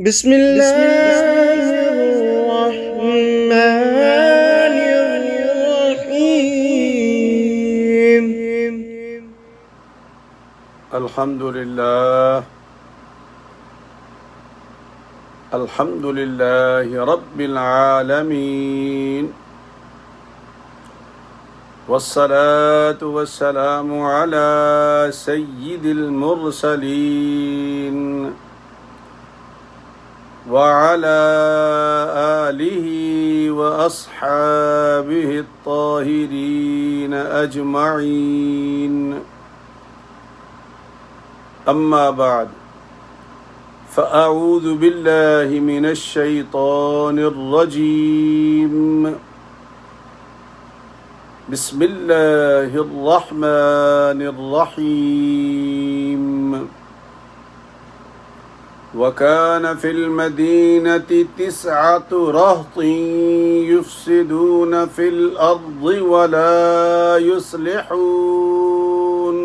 بسم الله الرحمن الرحيم. الحمد لله رب العالمين، والصلاة والسلام على سيد المرسلين وعلى آله وأصحابه الطاهرين أجمعين. أما بعد، فأعوذ بالله من الشيطان الرجيم. بسم الله الرحمن الرحيم. وكان في المدينة 9 رهط يفسدون في الأرض ولا يصلحون،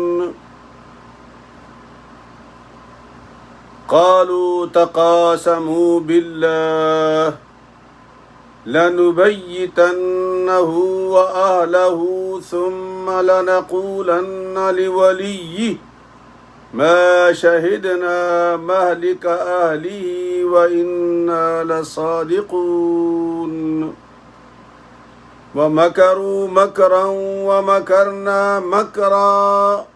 قالوا تقاسموا بالله لنبيتنه وأهله ثم لنقولن لوليه ما شهدنا مهلك أهله وإنا لصادقون. ومكروا مكرا ومكرنا مكرا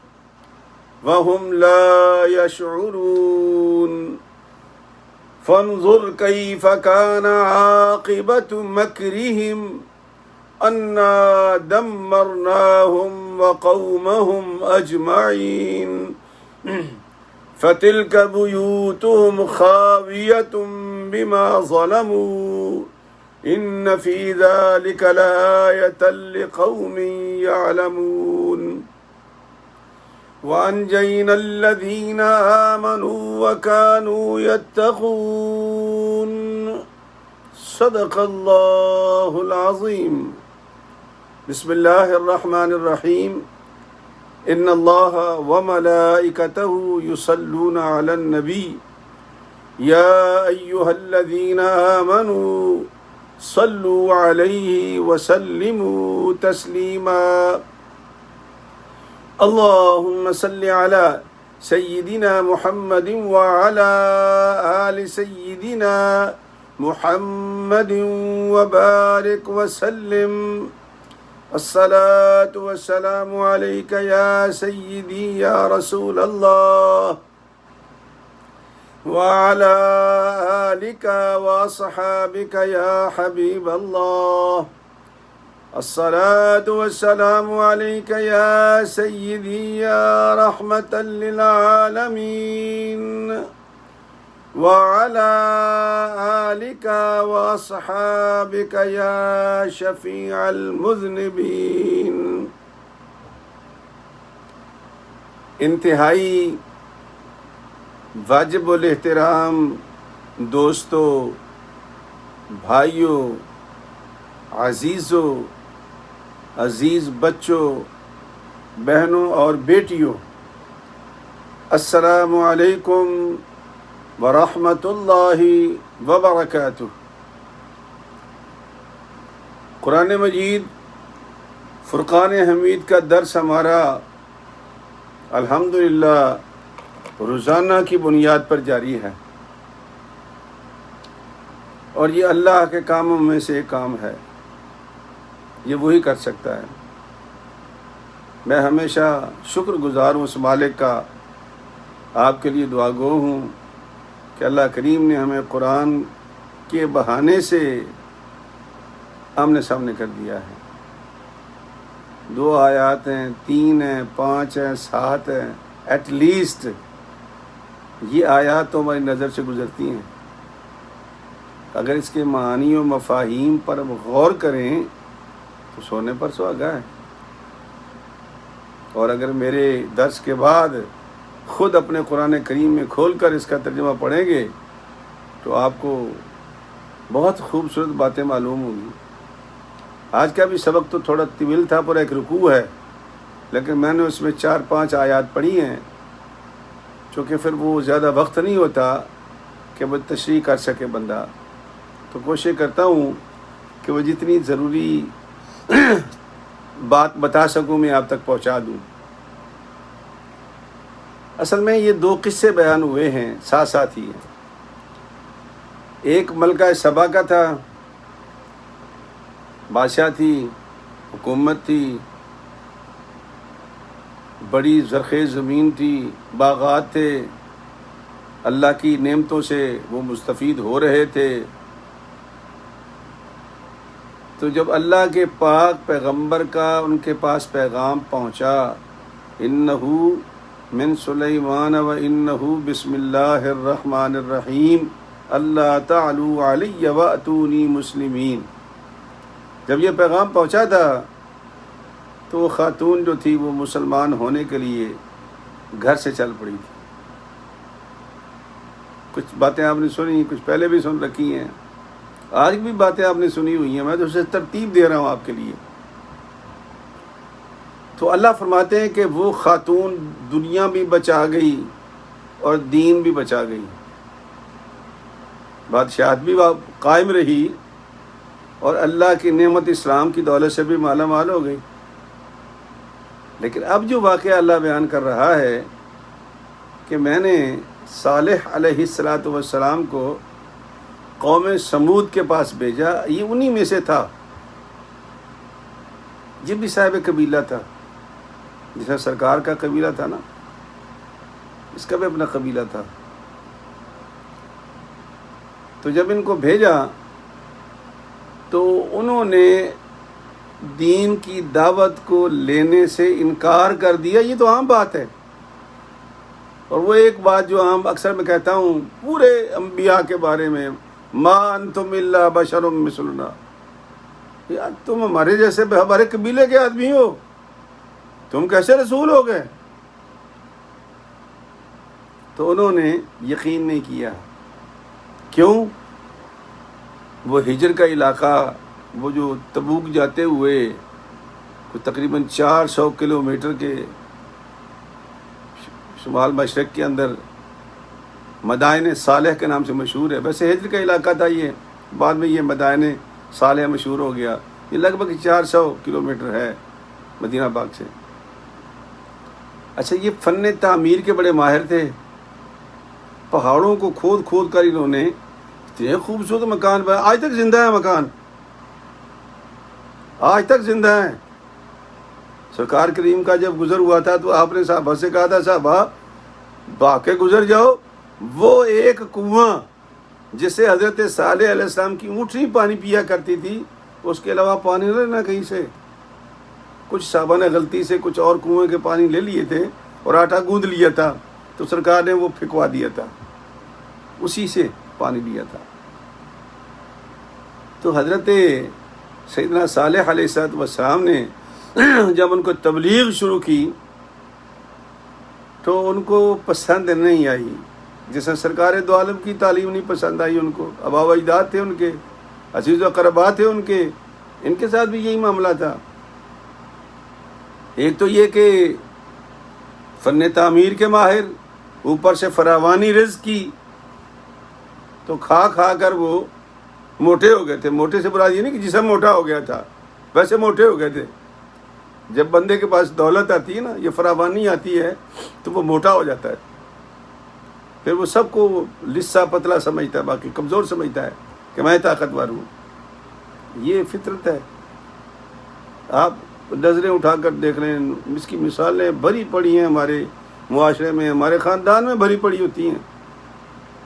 وهم لا يشعرون. فانظر كيف كان عاقبة مكرهم أنا دمرناهم وقومهم أجمعين. فتلك بيوتهم خاوية بما ظلموا إن في ذلك لآية لقوم يعلمون. وأنجينا الذين آمنوا وكانوا يتقون. صدق الله العظيم. بسم الله الرحمن الرحيم. إن الله وملائكته يصلون على النبي يا أيها الذين آمنوا صلوا عليه وسلموا تسليما. اللهم صل على سيدنا محمد وعلى آل سيدنا محمد وبارك وسلم. الصلاة والسلام عليك يا سيدي يا رسول الله وعلى آلك وأصحابك يا حبيب الله. الصلاة والسلام عليك يا سيدي يا رحمة للعالمين وعلى آلك وأصحابك يا شفيع المذنبين. انتہائی واجب الاحترام دوستو، بھائیوں، عزیزوں، عزیز بچوں، بہنوں اور بیٹیوں، السلام علیکم ورحمۃ اللہ وبرکاتہ۔ قرآن مجید فرقان حمید کا درس ہمارا الحمدللہ روزانہ کی بنیاد پر جاری ہے، اور یہ اللہ کے کاموں میں سے ایک کام ہے، یہ وہی کر سکتا ہے۔ میں ہمیشہ شکر گزار ہوں اس مالک کا، آپ کے لیے دعا گو ہوں کہ اللہ کریم نے ہمیں قرآن کے بہانے سے آمنے سامنے کر دیا ہے۔ 2 آیات ہیں، 3 ہیں، 5 ہیں، 7 ہیں، ایٹ لیسٹ یہ آیات تو ہماری نظر سے گزرتی ہیں۔ اگر اس کے معانی و مفاہیم پر غور کریں تو سونے پر سہاگا ہے، اور اگر میرے درس کے بعد خود اپنے قرآن کریم میں کھول کر اس کا ترجمہ پڑھیں گے تو آپ کو بہت خوبصورت باتیں معلوم ہوں گی۔ آج کا بھی سبق تو تھوڑا طویل تھا، پر ایک رکوع ہے، لیکن میں نے اس میں 4-5 آیات پڑھی ہیں، چونکہ پھر وہ زیادہ وقت نہیں ہوتا کہ وہ تشریح کر سکے بندہ، تو کوشش کرتا ہوں کہ وہ جتنی ضروری بات بتا سکوں میں آپ تک پہنچا دوں۔ اصل میں یہ 2 قصے بیان ہوئے ہیں ساتھ ساتھ ہی ہیں۔ ایک ملکہ سبا کا تھا، بادشاہ تھی، حکومت تھی، بڑی زرخیز زمین تھی، باغات تھے، اللہ کی نعمتوں سے وہ مستفید ہو رہے تھے۔ تو جب اللہ کے پاک پیغمبر کا ان کے پاس پیغام پہنچا، انہو من سلیمان و انہو بسم اللہ الرحمن الرحیم اللہ تعلوا علی واتونی مسلمین، جب یہ پیغام پہنچا تھا تو وہ خاتون جو تھی وہ مسلمان ہونے کے لیے گھر سے چل پڑی تھی۔ کچھ باتیں آپ نے سنی، کچھ پہلے بھی سن رکھی ہیں، آج بھی باتیں آپ نے سنی ہوئی ہیں، میں تو اسے ترتیب دے رہا ہوں آپ کے لیے۔ تو اللہ فرماتے ہیں کہ وہ خاتون دنیا بھی بچا گئی اور دین بھی بچا گئی، بادشاہت بھی قائم رہی اور اللہ کی نعمت اسلام کی دولت سے بھی مالا مال ہو گئی۔ لیکن اب جو واقعہ اللہ بیان کر رہا ہے کہ میں نے صالح علیہ السلام کو قوم سمود کے پاس بھیجا، یہ انہی میں سے تھا۔ یہ بھی صاحب قبیلہ تھا، جیسا سرکار کا قبیلہ تھا نا، اس کا بھی اپنا قبیلہ تھا۔ تو جب ان کو بھیجا تو انہوں نے دین کی دعوت کو لینے سے انکار کر دیا۔ یہ تو عام بات ہے، اور وہ ایک بات جو عام اکثر میں کہتا ہوں پورے انبیاء کے بارے میں، ما انتم الا بشر مثلنا، یار تم ہمارے جیسے ہمارے قبیلے کے آدمی ہو، تم کیسے رسول ہو گئے؟ تو انہوں نے یقین نہیں کیا۔ کیوں؟ وہ ہجر کا علاقہ، وہ جو تبوک جاتے ہوئے تقریباً 400 کلومیٹر کے شمال مشرق کے اندر مدائن صالح کے نام سے مشہور ہے۔ ویسے ہجر کا علاقہ تھا یہ، بعد میں یہ مدائن صالح مشہور ہو گیا۔ یہ لگ بھگ 400 کلومیٹر ہے مدینہ پاک سے۔ اچھا، یہ فن تعمیر کے بڑے ماہر تھے، پہاڑوں کو کھود کھود کر انہوں نے اتنے خوبصورت مکان بنائے، آج تک زندہ ہے مکان، آج تک زندہ ہے۔ سرکار کریم کا جب گزر ہوا تھا تو آپ نے صحابہ سے کہا تھا، صحابہ بھاگ کے گزر جاؤ، وہ ایک کنواں جس سے حضرت صالح علیہ السلام کی اونٹنی پانی پیا کرتی تھی، اس کے علاوہ پانی نہ لینا کہیں سے۔ کچھ صحابہ نے غلطی سے کچھ اور کنویں کے پانی لے لیے تھے اور آٹا گوندھ لیا تھا، تو سرکار نے وہ پھینکوا دیا تھا، اسی سے پانی لیا تھا۔ تو حضرت سیدنا صالح علیہ السلام نے جب ان کو تبلیغ شروع کی تو ان کو پسند نہیں آئی، جیسا سرکار دو عالم کی تعلیم نہیں پسند آئی ان کو۔ آبا و اجداد تھے ان کے، عزیز و اقربا تھے ان کے ساتھ بھی یہی معاملہ تھا۔ ایک تو یہ کہ فن تعمیر کے ماہر، اوپر سے فراوانی رزق کی، تو کھا کھا کر وہ موٹے ہو گئے تھے۔ موٹے سے مراد یہ نہیں کہ جسم موٹا ہو گیا تھا، ویسے موٹے ہو گئے تھے۔ جب بندے کے پاس دولت آتی ہے نا، یہ فراوانی آتی ہے، تو وہ موٹا ہو جاتا ہے، پھر وہ سب کو لسا پتلا سمجھتا ہے، باقی کمزور سمجھتا ہے کہ میں طاقتور ہوں۔ یہ فطرت ہے۔ آپ نظریں اٹھا کر دیکھ رہے ہیں، اس کی مثالیں بھری پڑی ہیں، ہمارے معاشرے میں، ہمارے خاندان میں بھری پڑی ہوتی ہیں،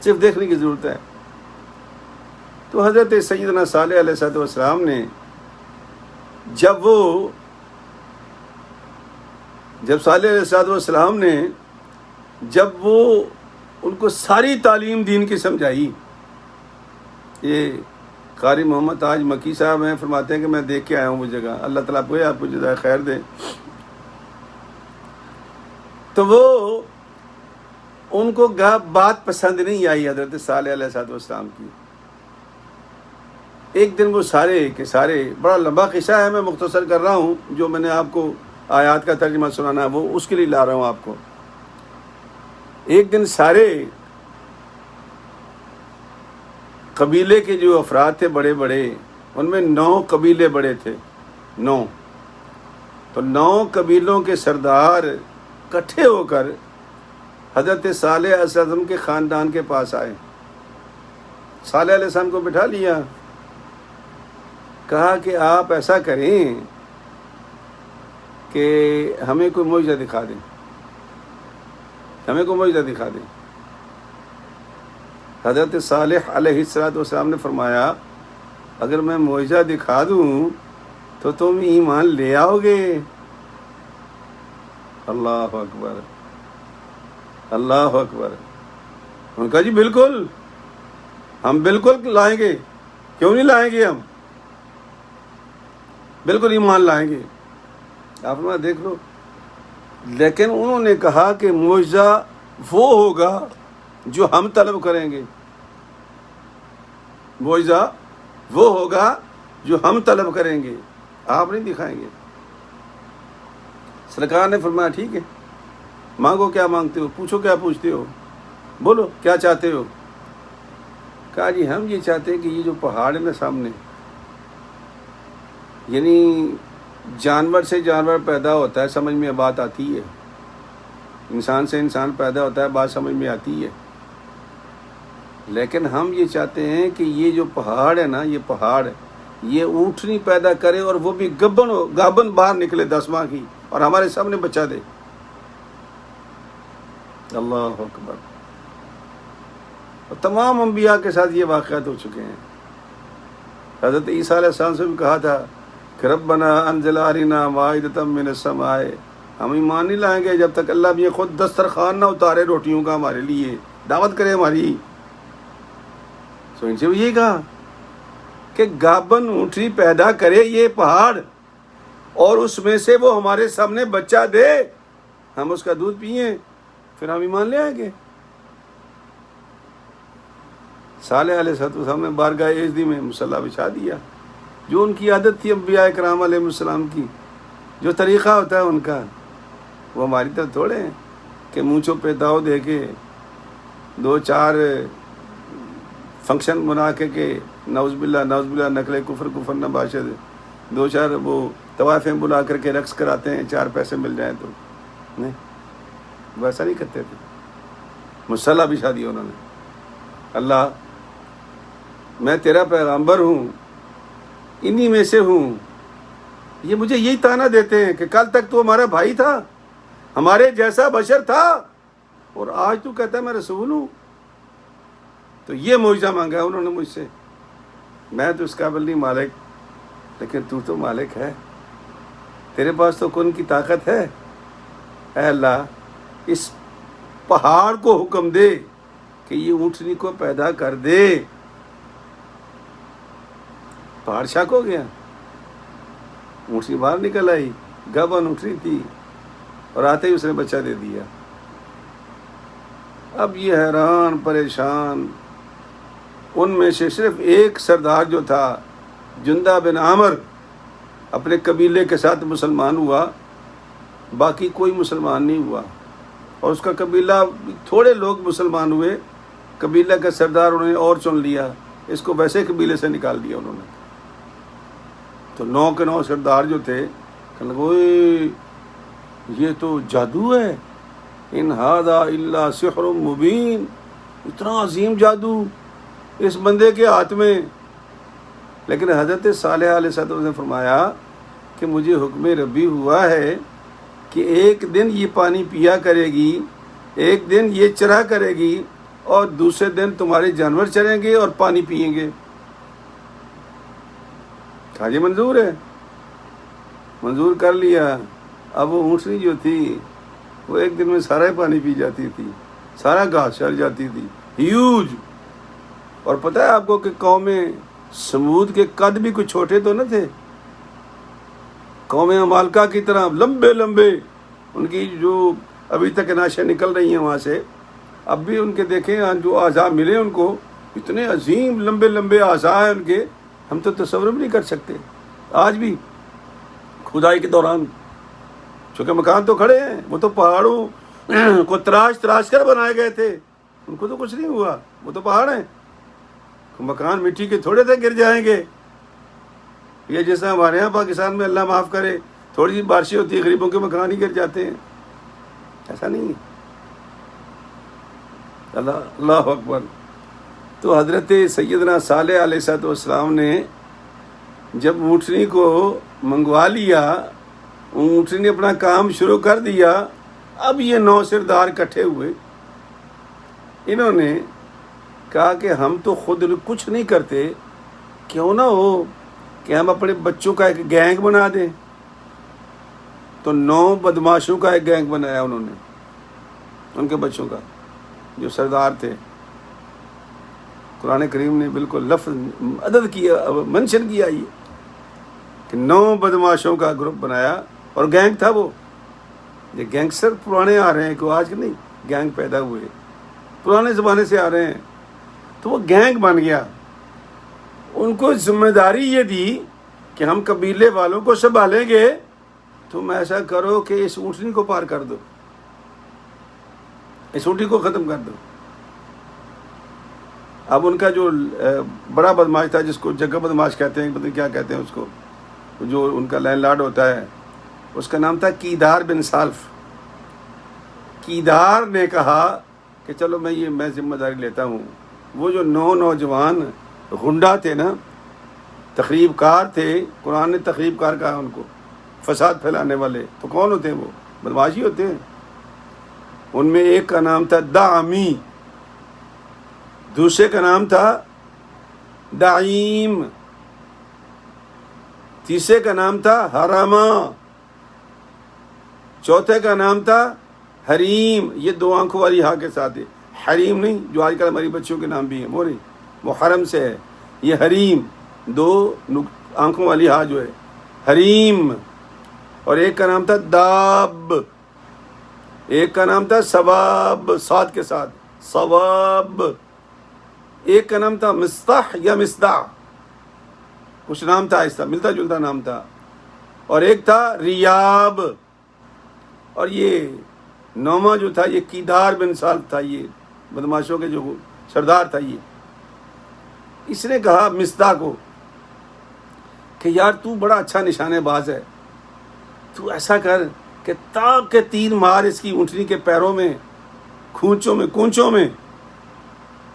صرف دیکھنے کی ضرورت ہے۔ تو حضرت سیدنا صالح علیہ السلام نے جب صالح علیہ السلام نے جب وہ ان کو ساری تعلیم دین کی سمجھائی، یہ قاری محمد تاج مکی صاحب ہیں، فرماتے ہیں کہ میں دیکھ کے آیا ہوں وہ جگہ، اللہ تعالیٰ آپ کو جزائے خیر دے۔ تو وہ ان کو بات پسند نہیں آئی حضرت صالح علیہ السلام کی۔ ایک دن وہ سارے کے سارے، بڑا لمبا قصہ ہے، میں مختصر کر رہا ہوں، جو میں نے آپ کو آیات کا ترجمہ سنانا ہے وہ اس کے لیے لا رہا ہوں آپ کو۔ ایک دن سارے قبیلے کے جو افراد تھے بڑے بڑے، ان میں 9 قبیلے بڑے تھے، 9. تو 9 قبیلوں کے سردار اکٹھے ہو کر حضرت صالح علیہ السلام کے خاندان کے پاس آئے. صالح علیہ السلام کو بٹھا لیا، کہا کہ آپ ایسا کریں کہ ہمیں کوئی معجزہ دکھا دیں، ہمیں کوئی معجزہ دکھا دیں. حضرت صالح علیہ السلام نے فرمایا اگر میں معجزہ دکھا دوں تو تم ایمان لے آؤ گے. اللہ اکبر، اللہ اکبر. انہوں نے کہا جی بالکل، ہم بالکل لائیں گے، کیوں نہیں لائیں گے، ہم بالکل ایمان لائیں گے. آپ نے دیکھ لو. لیکن انہوں نے کہا کہ معجزہ وہ ہوگا جو ہم طلب کریں گے، معجزہ وہ ہوگا جو ہم طلب کریں گے، آپ نہیں دکھائیں گے. سرکار نے فرمایا ٹھیک ہے، مانگو کیا مانگتے ہو، پوچھو کیا پوچھتے ہو، بولو کیا چاہتے ہو. کہا جی ہم یہ چاہتے ہیں کہ یہ جو پہاڑ ہے نا سامنے، یعنی جانور سے جانور پیدا ہوتا ہے، سمجھ میں بات آتی ہے، انسان سے انسان پیدا ہوتا ہے، بات سمجھ میں آتی ہے. لیکن ہم یہ چاہتے ہیں کہ یہ جو پہاڑ ہے نا، یہ پہاڑ یہ اونٹنی پیدا کرے اور وہ بھی گابن باہر نکلے 10 ماہ کی، اور ہمارے سامنے بچہ دے. اللہ اکبر. اور تمام انبیاء کے ساتھ یہ واقعات ہو چکے ہیں. حضرت عیسیٰ علیہ السلام سے بھی کہا تھا کہ ربنا انزل علینا مائدۃ من السماء، ہم ایمان نہیں لائیں گے جب تک اللہ بھی خود دسترخوان نہ اتارے روٹیوں کا ہمارے لیے، دعوت کرے ہماری. سو ان سے بھی یہی کہا کہ گابن اونٹنی پیدا کرے یہ پہاڑ، اور اس میں سے وہ ہمارے سامنے بچہ دے، ہم اس کا دودھ پئیں، پھر ہم ایمان لے آئیں گے. صالح علیہ السلام نے بارگاہ عزدی میں مصلی بچھا دیا، جو ان کی عادت تھی انبیاء کرام علیہ السلام کی، جو طریقہ ہوتا ہے ان کا. وہ ہماری طرح تھوڑے ہیں کہ مونچھوں پہ داؤ دے کے 2-4 فنکشن بنا کے نعوذ باللہ نقل کفر نہ باشد، 2-4 وہ طوائفیں بلا کر کے رقص کراتے ہیں، 4 پیسے مل جائیں تو. نہیں، ویسا نہیں کرتے تھے. مصلی بچھا دیا انہوں نے. اللہ میں تیرا پیغمبر ہوں، انہی میں سے ہوں. یہ مجھے یہی طعنہ دیتے ہیں کہ کل تک تو ہمارا بھائی تھا، ہمارے جیسا بشر تھا، اور آج تو کہتا ہے میں رسول ہوں. تو یہ معجزہ مانگا ہے انہوں نے مجھ سے. میں تو اس قابل نہیں مالک، لیکن تو مالک ہے، تیرے پاس تو کن کی طاقت ہے. اے اللہ اس پہاڑ کو حکم دے کہ یہ اونٹنی کو پیدا کر دے. پہاڑ شک ہو گیا، اونٹنی باہر نکل آئی، گابن اونٹنی تھی، اور آتے ہی اس نے بچہ دے دیا. اب یہ حیران پریشان. ان میں سے صرف ایک سردار جو تھا جندہ بن عامر اپنے قبیلے کے ساتھ مسلمان ہوا، باقی کوئی مسلمان نہیں ہوا. اور اس کا قبیلہ تھوڑے لوگ مسلمان ہوئے، قبیلہ کا سردار انہوں نے اور چن لیا، اس کو ویسے قبیلے سے نکال دیا انہوں نے. تو 9 کے 9 سردار جو تھے کہنے لگے اوئے یہ تو جادو ہے، ان ھذا الا سحر مبین، اتنا عظیم جادو اس بندے کے ہاتھ میں. لیکن حضرت صالح علیہ السلام نے فرمایا کہ مجھے حکم ربی ہوا ہے کہ ایک دن یہ پانی پیا کرے گی، ایک دن یہ چرا کرے گی، اور دوسرے دن تمہارے جانور چریں گے اور پانی پئیں گے. کہا یہ منظور ہے، منظور کر لیا. اب وہ اونٹنی جو تھی وہ ایک دن میں سارا پانی پی جاتی تھی، سارا گھاس چر جاتی تھی، ہیوج. اور پتہ ہے آپ کو کہ قوم سمود کے قد بھی کچھ چھوٹے تو نہ تھے، قوم عمالقہ کی طرح لمبے لمبے. ان کی جو ابھی تک ناشیں نکل رہی ہیں وہاں سے، اب بھی ان کے دیکھیں جو اعضاء ملے ان کو، اتنے عظیم لمبے لمبے اعضاء ہیں ان کے، ہم تو تصور بھی نہیں کر سکتے. آج بھی کھدائی کے دوران، چونکہ مکان تو کھڑے ہیں، وہ تو پہاڑوں کو تراش کر بنائے گئے تھے، ان کو تو کچھ نہیں ہوا، وہ تو پہاڑ ہیں. مکان مٹی کے تھوڑے سے گر جائیں گے. یہ جیسا ہمارے یہاں پاکستان میں اللہ معاف کرے تھوڑی سی بارشیں ہوتی ہے غریبوں کے مکان ہی گر جاتے ہیں. ایسا نہیں ہے. اللہ اکبر. تو حضرت سیدنا صالح علیہ السلام نے جب اونٹنی کو منگوا لیا، اونٹنی نے اپنا کام شروع کر دیا. اب یہ 9 سردار اکٹھے ہوئے. انہوں نے کہا کہ ہم تو خود کچھ نہیں کرتے، کیوں نہ ہو کہ ہم اپنے بچوں کا ایک گینگ بنا دیں. تو 9 بدماشوں کا ایک گینگ بنایا انہوں نے، ان کے بچوں کا جو سردار تھے. قرآن کریم نے بالکل لفظ عدد کیا، منشن کیا یہ کہ 9 بدماشوں کا گروپ بنایا اور گینگ تھا وہ. یہ گینگسٹر پرانے آ رہے ہیں، کوئی آج کے نہیں گینگ پیدا ہوئے، پرانے زمانے سے آ رہے ہیں. تو وہ گینگ بن گیا. ان کو ذمہ داری یہ دی کہ ہم قبیلے والوں کو سنبھالیں گے، تم ایسا کرو کہ اس اونٹنی کو پار کر دو، اس اونٹنی کو ختم کر دو. اب ان کا جو بڑا بدماش تھا، جس کو جگہ بدماش کہتے ہیں، پتہ نہیں کیا کہتے ہیں اس کو، جو ان کا لینڈ لارڈ ہوتا ہے، اس کا نام تھا کیدار بن سالف. کیدار نے کہا کہ چلو میں ذمہ داری لیتا ہوں. وہ جو 9 نوجوان غنڈا تھے نا، تخریب کار تھے، قرآن نے تخریب کار کہا ان کو، فساد پھیلانے والے. تو کون ہوتے ہیں وہ؟ بدماشی ہوتے ہیں. ان میں ایک کا نام تھا دعمی، دوسرے کا نام تھا دعیم، تیسرے کا نام تھا حرما، چوتھے کا نام تھا حریم. یہ 2 آنکھوں والی ہاں کے ساتھ ہے، حریم نہیں جو آج کل ہماری بچوں کے نام بھی ہیں، وہ نہیں، وہ حرم سے ہے. یہ حریم 2 آنکھوں والی ہاں جو ہے حریم. اور ایک کا نام تھا داب، ایک کا نام تھا ثواب، سات کے ساتھ ثواب. ایک کا نام تھا مستح یا مصدع، کچھ نام تھا ایسا ملتا جلتا نام تھا. اور ایک تھا ریاب. اور یہ 9واں جو تھا یہ کیدار بن سالف تھا، یہ بدماشوں کے جو سردار تھا. یہ اس نے کہا مصدع کو کہ یار تو بڑا اچھا نشانے باز ہے، تو ایسا کر کہ تاکہ 3 مار اس کی اونٹنی کے پیروں میں، کونچوں میں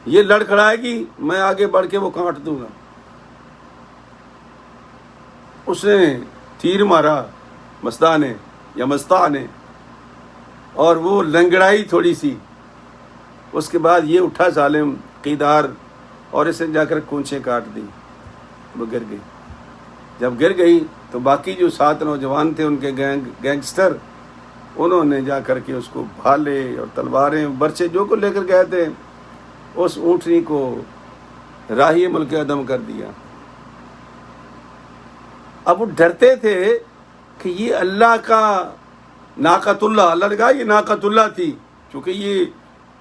یہ لڑکھڑائے گی، میں آگے بڑھ کے وہ کاٹ دوں گا. اس نے تیر مارا مصدع نے یا مصطع نے، اور وہ لنگڑائی تھوڑی سی. اس کے بعد یہ اٹھا ظالم کیدار اور اسے جا کر کونچیں کاٹ دی. وہ گر گئی. جب گر گئی تو باقی جو 7 نوجوان تھے ان کے گینگسٹر، انہوں نے جا کر کے اس کو بھالے اور تلواریں برچے جو کو لے کر گئے تھے، اس اونٹنی کو راہی ملک عدم کر دیا. اب وہ ڈرتے تھے کہ یہ اللہ کا ناقۃ اللہ نے کہا یہ ناقۃ اللہ تھی، چونکہ یہ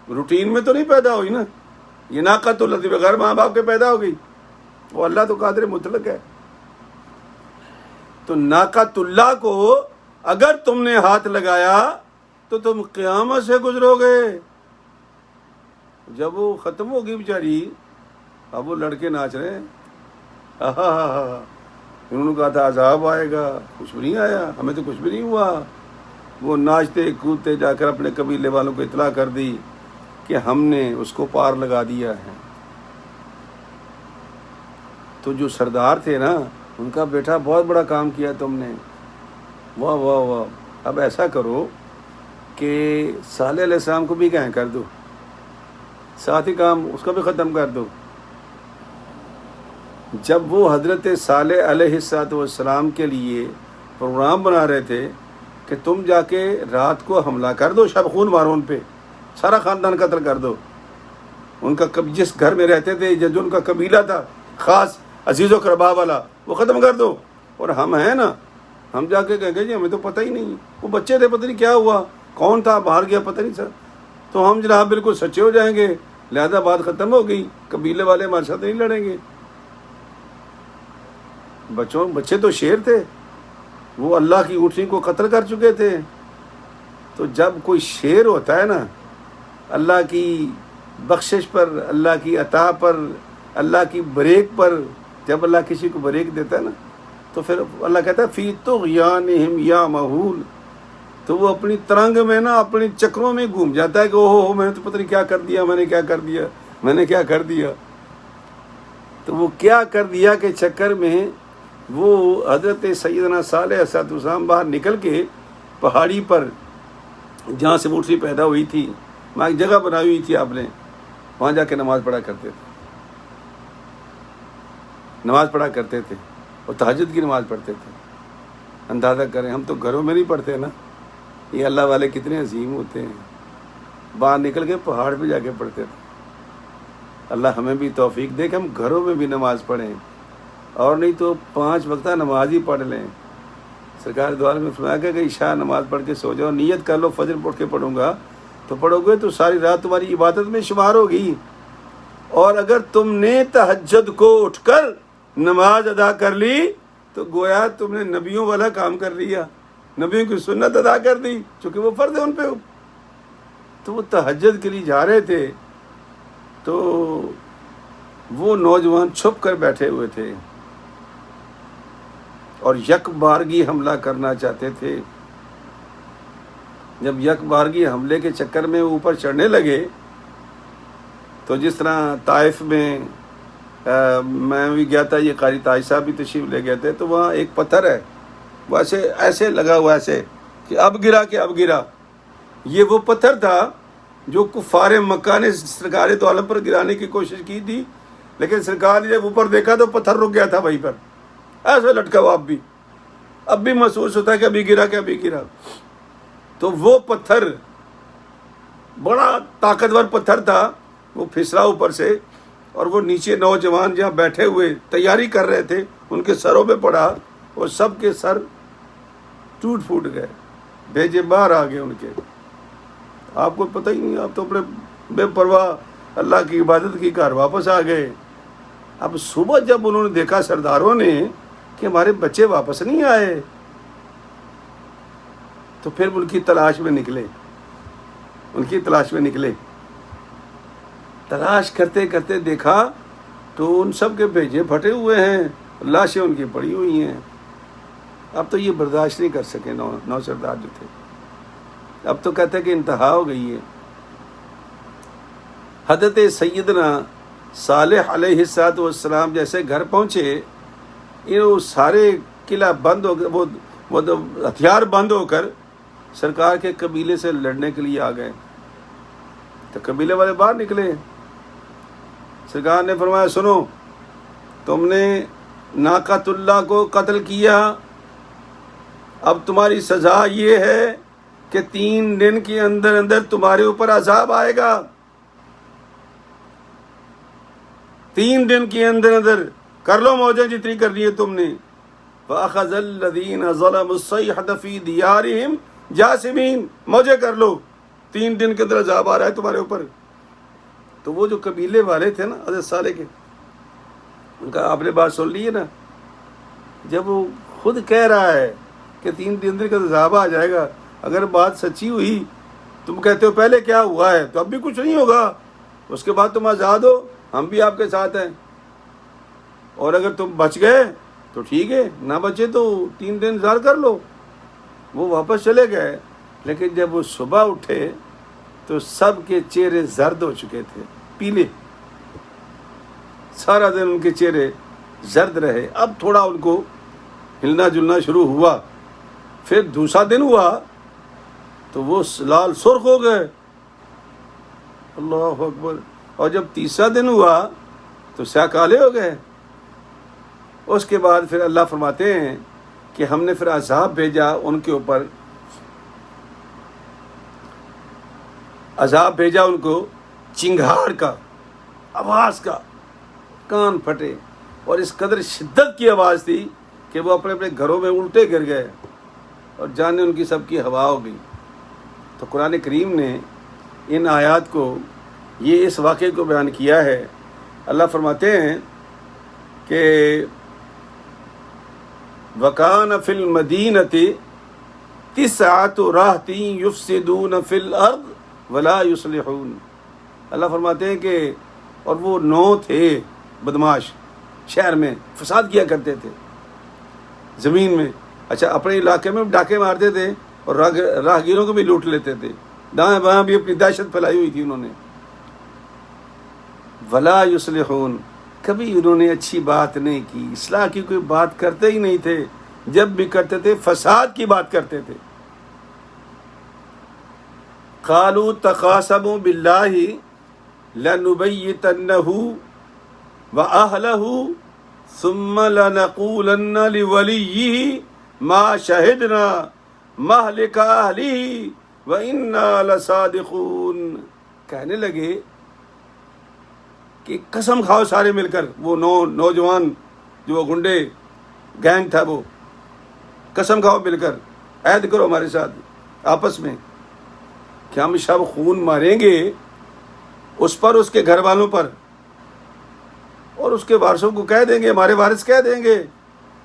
روٹین میں تو نہیں پیدا ہوئی نا، یہ ناقۃ اللہ تھی، بغیر ماں باپ کے پیدا ہو گئی. وہ اللہ تو قادر مطلق ہے. تو ناقۃ اللہ کو اگر تم نے ہاتھ لگایا تو تم قیامت سے گزرو گے. جب وہ ختم ہوگی بیچاری، اب وہ لڑکے ناچ رہے ہیں، انہوں نے کہا تھا عذاب آئے گا، کچھ بھی نہیں آیا، ہمیں تو کچھ بھی نہیں ہوا. وہ ناچتے کودتے جا کر اپنے قبیلے والوں کو اطلاع کر دی کہ ہم نے اس کو پار لگا دیا ہے. تو جو سردار تھے نا، ان کا بیٹا بہت بڑا کام کیا تم نے، واہ واہ واہ. اب ایسا کرو کہ صالح علیہ السلام کو بھی کہیں کر دو، ساتھ ہی کام اس کا بھی ختم کر دو. جب وہ حضرت صالح علیہ السلام کے لیے پروگرام بنا رہے تھے کہ تم جا کے رات کو حملہ کر دو، شب خون مارو ان پہ، سارا خاندان قتل کر دو، ان کا جس گھر میں رہتے تھے، جو ان کا قبیلہ تھا خاص عزیز و قربا والا، وہ ختم کر دو. اور ہم ہیں نا، ہم جا کے کہیں گے جی ہمیں تو پتہ ہی نہیں، وہ بچے تھے، پتہ نہیں کیا ہوا، کون تھا باہر گیا پتہ نہیں سر، تو ہم جناب بالکل سچے ہو جائیں گے، لہذا بات ختم ہو گئی، قبیلے والے ہمارے ساتھ نہیں لڑیں گے. بچے تو شیر تھے، وہ اللہ کی اونٹنی کو قتل کر چکے تھے. تو جب کوئی شیر ہوتا ہے نا، اللہ کی بخشش پر، اللہ کی عطا پر، اللہ کی بریک پر جب اللہ کسی کو بریک دیتا ہے نا تو پھر اللہ کہتا ہے فی طغیانہم یعمہون، تو وہ اپنی ترنگ میں نا اپنی چکروں میں گھوم جاتا ہے کہ اوہ میں نے تو پتہ نہیں کیا کر دیا، میں نے کیا کر دیا، میں نے کیا کر دیا۔ تو وہ کیا کر دیا کہ چکر میں وہ حضرت سیدنا صالح علیہ السلام باہر نکل کے پہاڑی پر جہاں سے موٹری پیدا ہوئی تھی، وہاں ایک جگہ بنائی ہوئی تھی آپ نے، وہاں جا کے نماز پڑھا کرتے تھے، نماز پڑھا کرتے تھے اور تہجد کی نماز پڑھتے تھے۔ اندازہ کریں ہم تو گھروں میں نہیں پڑھتے نا، یہ اللہ والے کتنے عظیم ہوتے ہیں، باہر نکل کے پہاڑ پہ جا کے پڑھتے تھے۔ اللہ ہمیں بھی توفیق دے کہ ہم گھروں میں بھی نماز پڑھیں، اور نہیں تو 5 وقتہ نماز ہی پڑھ لیں۔ سرکار دو عالم میں فرمایا کہ عشاء نماز پڑھ کے سو جاؤ، نیت کر لو فجر پڑھ کے پڑھوں گا، تو پڑھو گے تو ساری رات تمہاری عبادت میں شمار ہوگی۔ اور اگر تم نے تہجد کو اٹھ کر نماز ادا کر لی تو گویا تم نے نبیوں والا کام کر لیا، نبیوں کی سنت ادا کر دی، چونکہ وہ فرض ہے ان پہ۔ تو وہ تہجد کے لیے جا رہے تھے تو وہ نوجوان چھپ کر بیٹھے ہوئے تھے اور یک بارگی حملہ کرنا چاہتے تھے۔ جب یک بارگی حملے کے چکر میں اوپر چڑھنے لگے تو جس طرح طائف میں میں بھی گیا تھا، یہ قاری طائف صاحب بھی تشریف لے گئے تھے، تو وہاں ایک پتھر ہے ویسے ایسے لگا ہوا ایسے کہ اب گرا۔ یہ وہ پتھر تھا جو کفار مکہ نے سرکار دو عالم پر گرانے کی کوشش کی تھی، لیکن سرکار نے جب اوپر دیکھا تو پتھر رک گیا تھا وہیں پر، ایسے لٹکا ہوا۔ اب بھی محسوس ہوتا ہے کہ ابھی گرا۔ تو وہ پتھر بڑا طاقتور پتھر تھا، وہ پھسلا اوپر سے، اور وہ نیچے نوجوان جہاں بیٹھے ہوئے تیاری کر رہے تھے ان کے سروں پہ پڑا، اور سب کے سر ٹوٹ پھوٹ گئے، بھیجے باہر آ گئے ان کے۔ آپ کو پتہ ہی نہیں، آپ تو اپنے بے پرواہ اللہ کی عبادت کی کار واپس آ گئے۔ اب صبح جب انہوں نے دیکھا سرداروں نے کہ ہمارے بچے واپس نہیں آئے، تو پھر ان کی تلاش میں نکلے، تلاش کرتے کرتے دیکھا تو ان سب کے بھیجے پھٹے ہوئے ہیں، لاشیں ان کی پڑی ہوئی ہیں۔ اب تو یہ برداشت نہیں کر سکے نو سردار جو تھے، اب تو کہتے کہ انتہا ہو گئی ہے۔ حضرت سیدنا صالح علیہ السلام جیسے گھر پہنچے، یہ سارے قلعہ بند ہو گئے، وہ ہتھیار بند ہو کر سرکار کے قبیلے سے لڑنے کے لیے آ گئے۔ تو قبیلے والے باہر نکلے، سرکار نے فرمایا سنو، تم نے ناقۃ اللہ کو قتل کیا، اب تمہاری سزا یہ ہے کہ 3 دن کے اندر تمہارے اوپر عذاب آئے گا، 3 دن کے اندر کر لو موجیں جتنی کرنی ہے تم نے۔ فَأَخَذَ الَّذِينَ ظَلَمُوا الصَّيْحَةَ فِي دِيَارِهِمْ جَاثِمِينَ، موجیں کر لو، 3 دن کے اندر عذاب آ رہا ہے تمہارے اوپر۔ تو وہ جو قبیلے والے تھے نا حضرت صالح کے، ان کا آپ نے بات سن لی ہے نا، جب وہ خود کہہ رہا ہے کہ 3 دن کا عذاب آ جائے گا، اگر بات سچی ہوئی، تم کہتے ہو پہلے کیا ہوا ہے تو اب بھی کچھ نہیں ہوگا، اس کے بعد تم آزاد ہو، ہم بھی آپ کے ساتھ ہیں، اور اگر تم بچ گئے تو ٹھیک ہے، نہ بچے تو 3 دن انتظار کر لو۔ وہ واپس چلے گئے، لیکن جب وہ صبح اٹھے تو سب کے چہرے زرد ہو چکے تھے، پیلے، سارا دن ان کے چہرے زرد رہے۔ اب تھوڑا ان کو ہلنا جلنا شروع ہوا، پھر دوسرا دن ہوا تو وہ لال سرخ ہو گئے، اللہ اکبر، اور جب تیسرا دن ہوا تو سیاہ کالے ہو گئے۔ اس کے بعد پھر اللہ فرماتے ہیں کہ ہم نے پھر عذاب بھیجا ان کے اوپر، عذاب بھیجا ان کو چنگھاڑ کا، آواز کا، کان پھٹے، اور اس قدر شدت کی آواز تھی کہ وہ اپنے اپنے گھروں میں الٹے گر گئے، اور جانے ان کی سب کی ہوا ہو گئی۔ تو قرآن کریم نے ان آیات کو، یہ اس واقعے کو بیان کیا ہے۔ اللہ فرماتے ہیں کہ وَكَانَ فِي الْمَدِينَةِ 9 رَهْطٍ يُفْسِدُونَ فِي الْأَرْضِ وَلَا يُصْلِحُونَ۔ اللہ فرماتے ہیں کہ اور وہ 9 تھے بدماش شہر میں فساد کیا کرتے تھے زمین میں. اچھا اپنے علاقے میں ڈاکے مارتے تھے اور راہگیروں کو بھی لوٹ لیتے تھے. دائیں بائیں بھی اپنی دہشت پھیلائی ہوئی تھی انہوں نے. ولا یصلحون, کبھی انہوں نے اچھی بات نہیں کی, اصلاح کی کوئی بات کرتے ہی نہیں تھے. جب بھی کرتے تھے فساد کی بات کرتے تھے. قالوا تقاسموا باللہ لنبیتنہ وأہلہ ثم لنقولن لولیہ ما شہدنا مہلک اہلہ وإنا لصادقون. کہنے لگے کہ قسم کھاؤ سارے مل کر, وہ نوجوان جو وہ گنڈے گینگ تھا, وہ قسم کھاؤ مل کر, عہد کرو ہمارے ساتھ آپس میں کہ ہم شب خون ماریں گے اس پر, اس کے گھر والوں پر, اور اس کے وارثوں کو کہہ دیں گے, ہمارے وارث کہہ دیں گے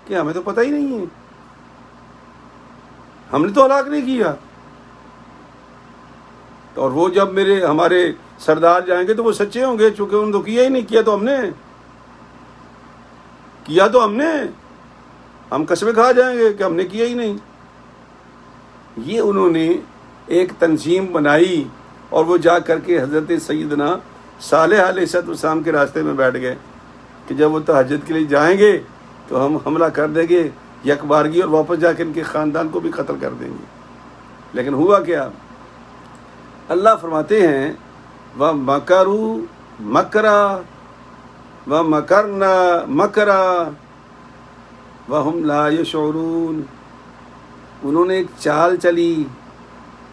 کہ ہمیں تو پتہ ہی نہیں ہے, ہم نے تو ہلاک نہیں کیا. اور وہ جب ہمارے سردار جائیں گے تو وہ سچے ہوں گے, چونکہ انہوں نے تو کیا ہی نہیں. کیا تو ہم نے ہم قسمیں کھا جائیں گے کہ ہم نے کیا ہی نہیں. یہ انہوں نے ایک تنظیم بنائی اور وہ جا کر کے حضرت سیدنا صالح علیہ السلام کے راستے میں بیٹھ گئے کہ جب وہ تہجد کے لیے جائیں گے تو ہم حملہ کر دیں گے یک بارگی, اور واپس جا کے ان کے خاندان کو بھی قتل کر دیں گے. لیکن ہوا کیا؟ اللہ فرماتے ہیں وَمَكَرُوا مَكْرًا وَمَكَرْنَا مَكْرًا وَهُمْ لَا يَشْعُرُونَ. انہوں نے ایک چال چلی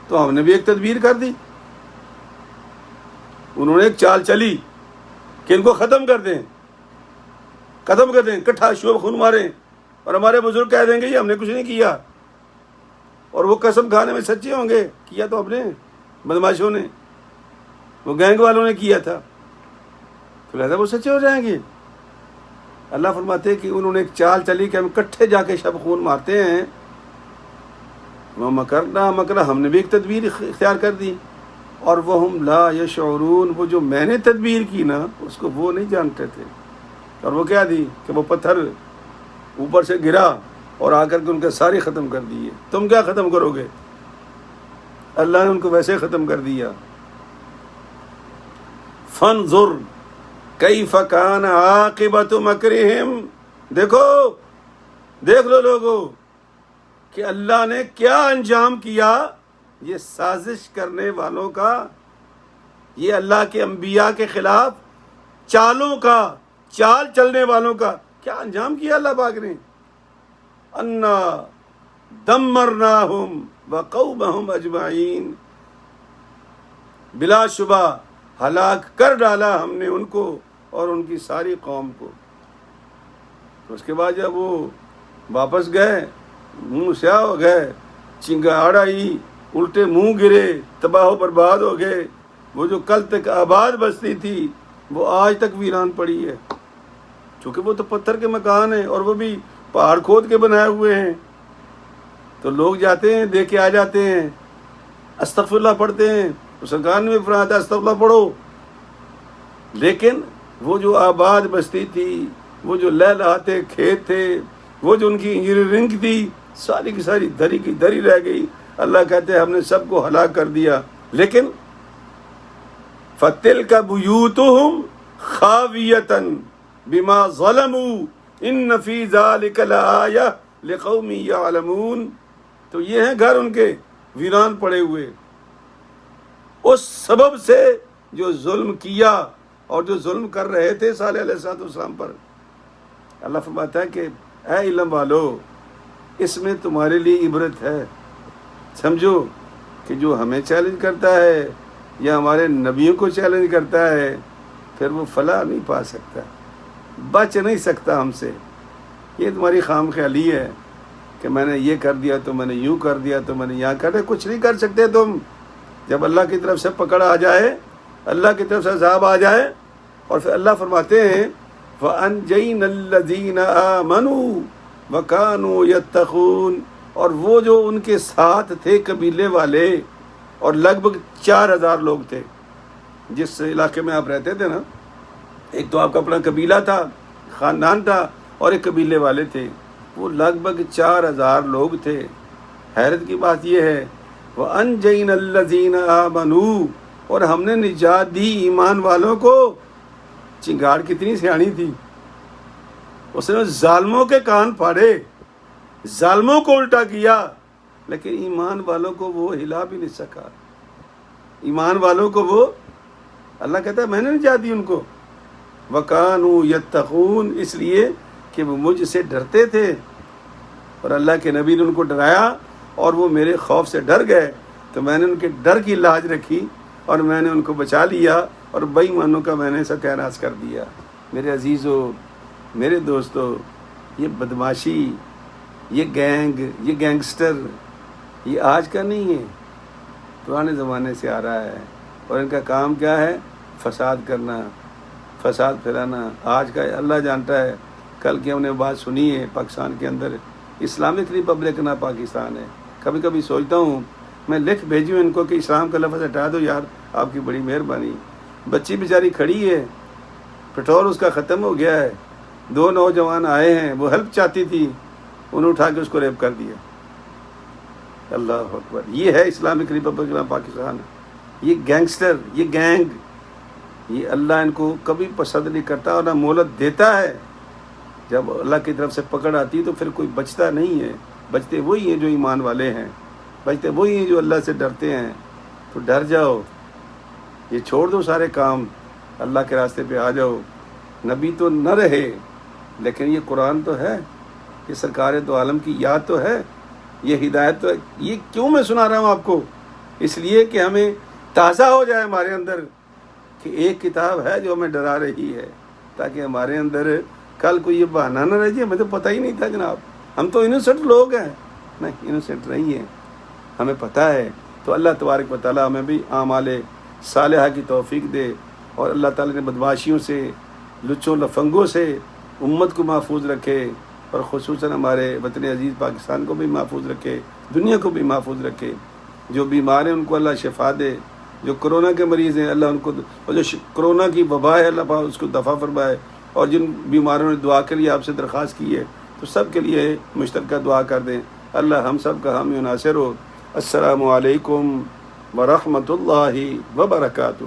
تو ہم نے بھی ایک تدبیر کر دی. انہوں نے ایک چال چلی کہ ان کو ختم کر دیں, کٹھا شوب خون ماریں, اور ہمارے بزرگ کہہ دیں گے یہ ہم نے کچھ نہیں کیا, اور وہ قسم کھانے میں سچے ہوں گے کیا تو ہم نے, بدماشوں نے, وہ گینگ والوں نے کیا تھا, تو لہذا وہ سچے ہو جائیں گے. اللہ فرماتے کہ انہوں نے ایک چال چلی کہ ہم کٹھے جا کے شب خون مارتے ہیں. وہ مکرنا مکرا, ہم نے بھی ایک تدبیر اختیار کر دی, اور وہ ہم لا یشعرون, وہ جو میں نے تدبیر کی نا اس کو وہ نہیں جانتے تھے. اور وہ کیا دی کہ وہ پتھر اوپر سے گرا اور آ کر کے ان کے ساری ختم کر دیے. تم کیا ختم کرو گے؟ اللہ نے ان کو ویسے ختم کر دیا. فانظر کیف کان عاقبۃ مکرہم, دیکھ لو لوگو کہ اللہ نے کیا انجام کیا یہ سازش کرنے والوں کا, یہ اللہ کے انبیاء کے خلاف چال چلنے والوں کا کیا انجام کیا اللہ پاک نے. انا دمرناہم وقومہم اجمعین, بلا شبہ ہلاک کر ڈالا ہم نے ان کو اور ان کی ساری قوم کو. تو اس کے بعد جب وہ واپس گئے, منہ سیاہ ہو گئے, چنگاڑ آئی, الٹے منہ گرے, تباہ و برباد ہو گئے. وہ جو کل تک آباد بستی تھی وہ آج تک ویران پڑی ہے, چونکہ وہ تو پتھر کے مکان ہیں اور وہ بھی پہاڑ کھود کے بنائے ہوئے ہیں. تو لوگ جاتے ہیں, دیکھ کے آ جاتے ہیں, استغفر اللہ پڑھتے ہیں, تو سرکار نے بھی فرمایا استغفر اللہ پڑھو. لیکن وہ جو آباد بستی تھی, وہ جو لہلہاتے کھیت تھے, وہ جو ان کی انجینئرنگ تھی, ساری کی ساری دری کی دری رہ گئی. اللہ کہتے ہیں ہم نے سب کو ہلاک کر دیا. لیکن فَتِلْكَ بُيُوتُهُمْ خَاوِيَةً بِمَا ظَلَمُوا إِنَّ فِي ذَلِكَ لَآيَةً لِقَوْمٍ يَعْلَمُونَ. تو یہ ہیں گھر ان کے ویران پڑے ہوئے اس سبب سے جو ظلم کیا اور جو ظلم کر رہے تھے صالح علیہ السلام پر. اللہ فرماتا ہے کہ اے علم والو, اس میں تمہارے لیے عبرت ہے. سمجھو کہ جو ہمیں چیلنج کرتا ہے یا ہمارے نبیوں کو چیلنج کرتا ہے پھر وہ فلاح نہیں پا سکتا, بچ نہیں سکتا ہم سے. یہ تمہاری خام خیالی ہے کہ میں نے یہ کر دیا تو میں نے یوں کر دیا تو میں نے یہاں کر دیا. کچھ نہیں کر سکتے تم. جب اللہ کی طرف سے پکڑ آ جائے, اللہ کی طرف سے عذاب آ جائے, اور پھر اللہ فرماتے ہیں وَأَنْجَيْنَا الَّذِينَ آمَنُوا وَكَانُوا يَتَّقُونَ. اور وہ جو ان کے ساتھ تھے قبیلے والے, اور لگ بھگ 4000 لوگ تھے جس علاقے میں آپ رہتے تھے نا, ایک تو آپ کا اپنا قبیلہ تھا، خاندان تھا، اور ایک قبیلے والے تھے، وہ لگ بھگ 4000 لوگ تھے۔ حیرت کی بات یہ ہے وَأَنْجَيْنَا الَّذِينَ آمَنُوا، اور ہم نے نجات دی ایمان والوں کو۔ چنگاڑ کتنی سیانی تھی، اس نے ظالموں کے کان پھاڑے، ظالموں کو الٹا کیا، لیکن ایمان والوں کو وہ ہلا بھی نہیں سکا۔ ایمان والوں کو وہ، اللہ کہتا ہے میں نے نجات دی ان کو۔ وَكَانُوا يَتَّقُونَ، اس لیے کہ وہ مجھ سے ڈرتے تھے، اور اللہ کے نبی نے ان کو ڈرایا اور وہ میرے خوف سے ڈر گئے، تو میں نے ان کے ڈر کی لاج رکھی اور میں نے ان کو بچا لیا، اور بے ایمانوں کا میں نے ستیہ ناش کر دیا۔ میرے عزیزو، میرے دوستو، یہ بدماشی، یہ گینگ، یہ گینگسٹر، یہ آج کا نہیں ہے، پرانے زمانے سے آ رہا ہے، اور ان کا کام کیا ہے؟ فساد کرنا، فساد پھیلانا۔ آج کا اللہ جانتا ہے، کل کی ہم نے بات سنی ہے پاکستان کے اندر اسلامک ریپبلک نہ پاکستان ہے۔ کبھی کبھی سوچتا ہوں میں لکھ بھیجوں ان کو کہ اسلام کا لفظ ہٹا دو یار، آپ کی بڑی مہربانی۔ بچی بیچاری کھڑی ہے، پٹرول اس کا ختم ہو گیا ہے، 2 نوجوان آئے ہیں، وہ ہیلپ چاہتی تھی، انہوں اٹھا کے اس کو ریپ کر دیا۔ اللہ اکبر، یہ ہے اسلامک ریپبلک نہ پاکستان۔ یہ گینگسٹر، یہ گینگ، یہ اللہ ان کو کبھی پسند نہیں کرتا اور نہ مہلت دیتا ہے۔ جب اللہ کی طرف سے پکڑ آتی ہے تو پھر کوئی بچتا نہیں ہے، بچتے وہی ہیں جو ایمان والے ہیں، بچتے وہی ہیں جو اللہ سے ڈرتے ہیں۔ تو ڈر جاؤ، یہ چھوڑ دو سارے کام، اللہ کے راستے پہ آ جاؤ۔ نبی تو نہ رہے، لیکن یہ قرآن تو ہے، یہ سرکار دو عالم کی یاد تو ہے، یہ ہدایت تو ہے۔ یہ کیوں میں سنا رہا ہوں آپ کو؟ اس لیے کہ ہمیں تازہ ہو جائے ہمارے اندر کہ ایک کتاب ہے جو ہمیں ڈرا رہی ہے، تاکہ ہمارے اندر کل کو یہ بہانہ نہ رہ جائے ہمیں تو پتہ ہی نہیں تھا جناب، ہم تو انوسنٹ لوگ ہیں۔ نہیں، انوسنٹ نہیں ہیں، ہمیں پتہ ہے۔ تو اللہ تبارک و تعالیٰ ہمیں بھی اعمال صالحہ کی توفیق دے، اور اللہ تعالیٰ نے بدماشیوں سے، لچوں لفنگوں سے امت کو محفوظ رکھے، اور خصوصاً ہمارے وطن عزیز پاکستان کو بھی محفوظ رکھے، دنیا کو بھی محفوظ رکھے۔ جو بیمار ہیں ان کو اللہ شفا دے، جو کرونا کے مریض ہیں اللہ ان کو، اور جو کرونا کی وبا ہے اللہ پاک اس کو دفع فرمائے، اور جن بیماروں نے دعا کے لیے آپ سے درخواست کی ہے تو سب کے لیے مشترکہ دعا کر دیں۔ اللہ ہم سب کا حامی و ناصر ہو۔ السلام علیکم ورحمۃ اللہ وبرکاتہ۔